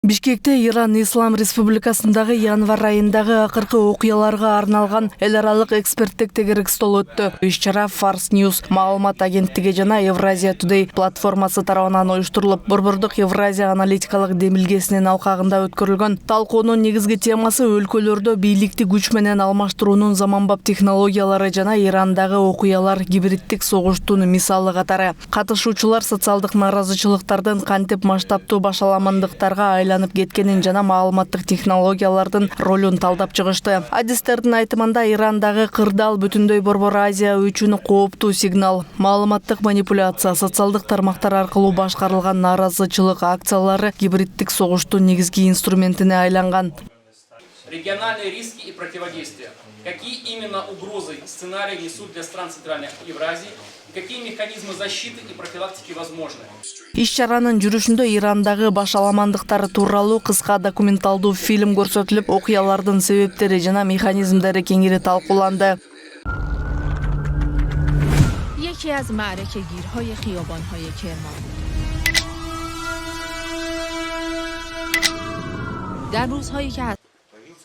Бишкекте Иран Ислам Республикасындагы январ айындагы акыркы окуяларга арналган эл аралык эксперттик тегерек стол өттү. Иш-чара Fars News маалымат агенттиги жана Евразия Today платформасы тарабынан уюштурулуп, Борбордук Евразия аналитикалык демилгесинин алкагында өткөрүлгөн. Талкуунун негизги темасы өлкөлөрдө бийликти күч менен алмаштыруунун заманбап технологиялары жана Ирандагы окуялар гибриддик согуштун мисалы катары. Катышуучулар социалдык нааразычылыктардын кантип масштабтуу башаламандыктарга айланып кеткенин жана маалыматтык технологиялардын ролун талдап чыгышты. Адистердин айтымында Ирандагы кырдаал бүтүндөй Борбор Азия үчүн кооптуу сигнал. Маалыматтык манипуляция, социалдык тармактар аркылуу башкарылган нааразычылык акциялары гибриддик согуштун негизги инструментине айланган. Региональные риски и противодействия. Какие именно угрозы сценарии несут для стран Центральной Евразии? Какие механизмы защиты и профилактики возможны? Иш-чаранын жүрүшүндө Ирандагы башаламандыктар тууралуу кыска документалдуу фильм көрсөтүлүп, окуялардын себептери жана механизмдери кеңири талкууланды. یکی از معرکه‌گیرهای خیابان‌های کرمان در روزهایی که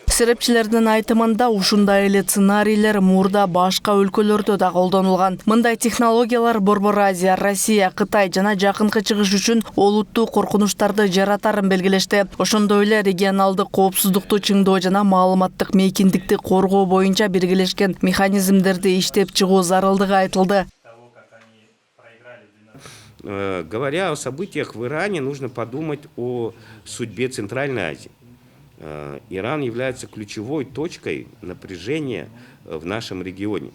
Серепчилердин айтымында ушундай эле сценарийлер мурда башка өлкөлөрдө да колдонулган. Мындай технологиялар Борбор Азия, Россия, Кытай жана жакынкы чыгыш үчүн олуттуу коркунучтарды жаратарын белгилешти. Ошондой эле регионалдык коопсуздукту чыңдоо жана маалыматтык мейкиндикти коргоо боюнча биргелешкен механизмдерди иштеп чыгуу зарылдыгы айтылды. Говоря о событиях в Иране, нужно подумать о судьбе Центральной Азии. Иран является ключевой точкой напряжения в нашем регионе.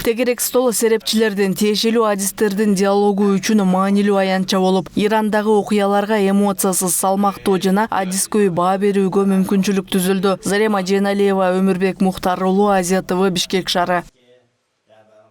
Тегерек стол серепчилердин тиешелүү адистердин диалогу үчүн маанилүү аянтча болуп, Ирандагы окуяларга эмоциясыз, салмактуу жана адискөй баа берүүгө мүмкүнчүлүк түзүлдү. Зарема Жейналиева, Өмүрбек Мухтар уулу, Азия ТВ, Бишкек шаары.